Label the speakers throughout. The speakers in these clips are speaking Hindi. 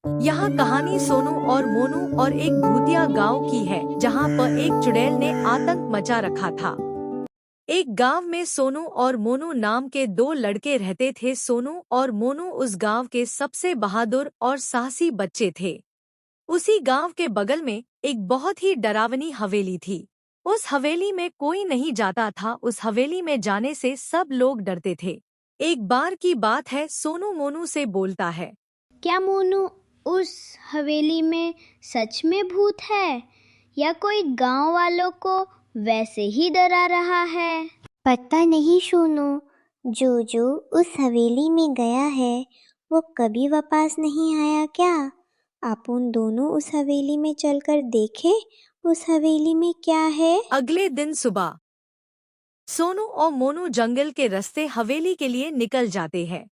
Speaker 1: यहाँ कहानी सोनू और मोनू और एक भूतिया गांव की है, जहाँ पर एक चुड़ैल ने आतंक मचा रखा था। एक गांव में सोनू और मोनू नाम के दो लड़के रहते थे। सोनू और मोनू उस गांव के सबसे बहादुर और साहसी बच्चे थे। उसी गांव के बगल में एक बहुत ही डरावनी हवेली थी। उस हवेली में कोई नहीं जाता था। उस हवेली में जाने से सब लोग डरते थे। एक बार की बात है, सोनू मोनू से बोलता है।
Speaker 2: क्या मोनू, उस हवेली में सच में भूत है या कोई गांव वालों को वैसे ही डरा रहा है?
Speaker 3: पता नहीं सोनू, जो जो उस हवेली में गया है वो कभी वापस नहीं आया क्या? अपन दोनों उस हवेली में चलकर देखे उस हवेली में क्या है।
Speaker 1: अगले दिन सुबह सोनू और मोनू जंगल के रास्ते हवेली के लिए निकल जाते हैं।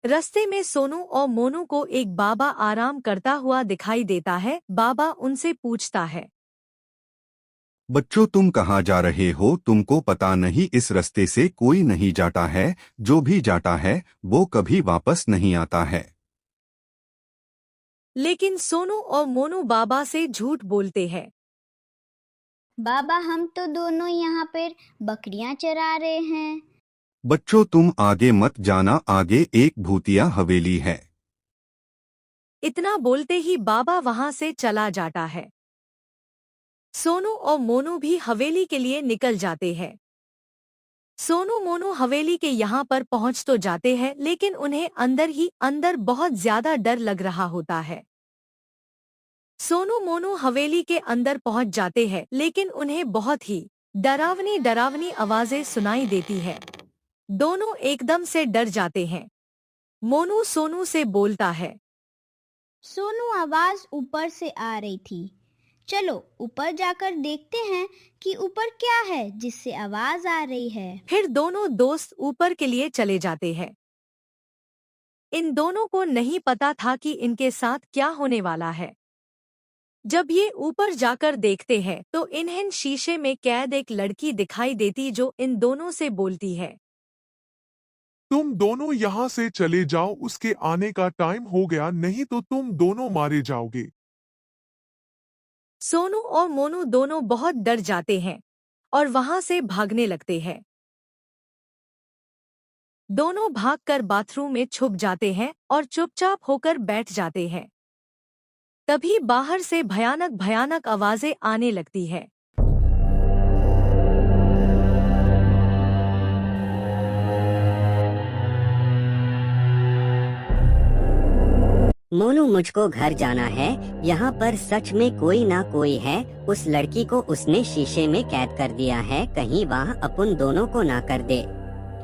Speaker 1: रास्ते में सोनू और मोनू को एक बाबा आराम करता हुआ दिखाई देता है। बाबा उनसे पूछता है,
Speaker 4: बच्चों, तुम कहाँ जा रहे हो? तुमको पता नहीं इस रास्ते से कोई नहीं जाता है। जो भी जाता है वो कभी वापस नहीं आता है।
Speaker 1: लेकिन सोनू और मोनू बाबा से झूठ बोलते हैं।
Speaker 2: बाबा, हम तो दोनों यहाँ पर बकरियां चरा रहे हैं।
Speaker 4: बच्चों, तुम आगे मत जाना, आगे एक भूतिया हवेली है।
Speaker 1: इतना बोलते ही बाबा वहां से चला जाता है। सोनू और मोनू भी हवेली के लिए निकल जाते हैं। सोनू मोनू हवेली के यहाँ पर पहुँच तो जाते हैं, लेकिन उन्हें अंदर ही अंदर बहुत ज्यादा डर लग रहा होता है। सोनू मोनू हवेली के अंदर पहुँच जाते हैं, लेकिन उन्हें बहुत ही डरावनी डरावनी आवाजें सुनाई देती है। दोनों एकदम से डर जाते हैं। मोनू सोनू से बोलता है,
Speaker 2: सोनू, आवाज ऊपर से आ रही थी। चलो ऊपर जाकर देखते हैं कि ऊपर क्या है जिससे आवाज आ रही है।
Speaker 1: फिर दोनों दोस्त ऊपर के लिए चले जाते हैं। इन दोनों को नहीं पता था कि इनके साथ क्या होने वाला है। जब ये ऊपर जाकर देखते हैं तो इन्हें शीशे में कैद एक लड़की दिखाई देती, जो इन दोनों से बोलती है,
Speaker 5: तुम दोनों यहाँ से चले जाओ, उसके आने का टाइम हो गया, नहीं तो तुम दोनों मारे जाओगे।
Speaker 1: सोनू और मोनू दोनों बहुत डर जाते हैं और वहां से भागने लगते हैं। दोनों भागकर बाथरूम में छुप जाते हैं और चुपचाप होकर बैठ जाते हैं। तभी बाहर से भयानक भयानक आवाजें आने लगती है।
Speaker 6: मोनू, मुझको घर जाना है। यहाँ पर सच में कोई ना कोई है। उस लड़की को उसने शीशे में कैद कर दिया है, कहीं वहाँ अपन दोनों को ना कर दे।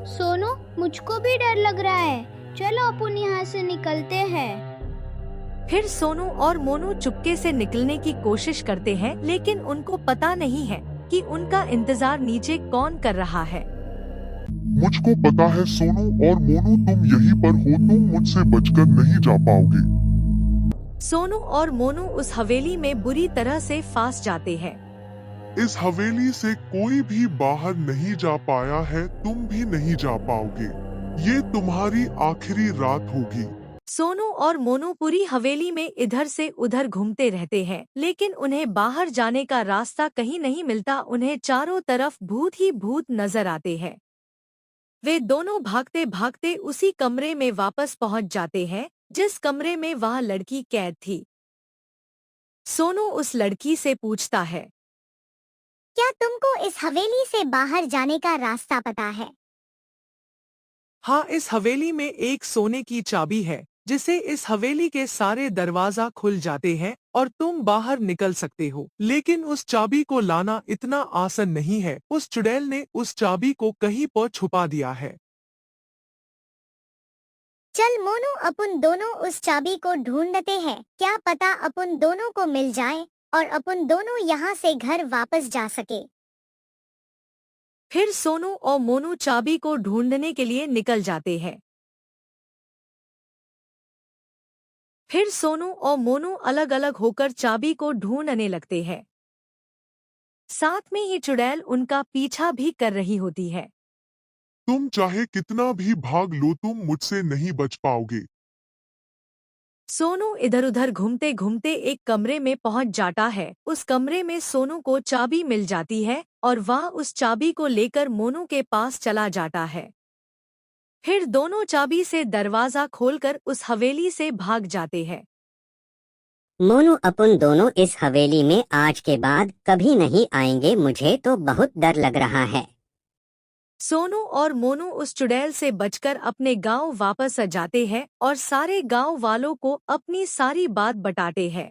Speaker 2: सोनू, मुझको भी डर लग रहा है। चलो अपन यहाँ से निकलते हैं।
Speaker 1: फिर सोनू और मोनू चुपके से निकलने की कोशिश करते हैं, लेकिन उनको पता नहीं है कि उनका इंतजार नीचे कौन कर रहा है।
Speaker 5: मुझको पता है सोनू और मोनू, तुम यहीं पर हो, तुम मुझसे बचकर नहीं जा पाओगे।
Speaker 1: सोनू और मोनू उस हवेली में बुरी तरह से फंस जाते हैं।
Speaker 5: इस हवेली से कोई भी बाहर नहीं जा पाया है, तुम भी नहीं जा पाओगे। ये तुम्हारी आखिरी रात होगी।
Speaker 1: सोनू और मोनू पूरी हवेली में इधर से उधर घूमते रहते हैं, लेकिन उन्हें बाहर जाने का रास्ता कहीं नहीं मिलता। उन्हें चारों तरफ भूत ही भूत नजर आते हैं। वे दोनों भागते भागते उसी कमरे में वापस पहुंच जाते हैं जिस कमरे में वह लड़की कैद थी। सोनू उस लड़की से पूछता है,
Speaker 3: क्या तुमको इस हवेली से बाहर जाने का रास्ता पता है?
Speaker 7: हाँ, इस हवेली में एक सोने की चाबी है जिसे इस हवेली के सारे दरवाजा खुल जाते हैं और तुम बाहर निकल सकते हो। लेकिन उस चाबी को लाना इतना आसान नहीं है। उस चुड़ैल ने उस चाबी को कहीं पर छुपा दिया है।
Speaker 3: चल मोनू, अपन दोनों उस चाबी को ढूंढते हैं। क्या पता अपन दोनों को मिल जाए और अपन दोनों यहाँ से घर वापस जा सके।
Speaker 1: फिर सोनू और मोनू चाबी को ढूंढने के लिए निकल जाते हैं। फिर सोनू और मोनू अलग अलग होकर चाबी को ढूंढने लगते हैं। साथ में ही चुड़ैल उनका पीछा भी कर रही होती है।
Speaker 5: तुम चाहे कितना भी भाग लो, तुम मुझसे नहीं बच पाओगे।
Speaker 1: सोनू इधर उधर घूमते घूमते एक कमरे में पहुंच जाता है। उस कमरे में सोनू को चाबी मिल जाती है और वह उस चाबी को लेकर मोनू के पास चला जाता है। फिर दोनों चाबी से दरवाजा खोलकर उस हवेली से भाग जाते हैं।
Speaker 6: मोनू अपन दोनों इस हवेली में आज के बाद कभी नहीं आएंगे, मुझे तो बहुत डर लग रहा है।
Speaker 1: सोनू और मोनू उस चुड़ैल से बचकर अपने गांव वापस आ जाते हैं और सारे गांव वालों को अपनी सारी बात बताते हैं।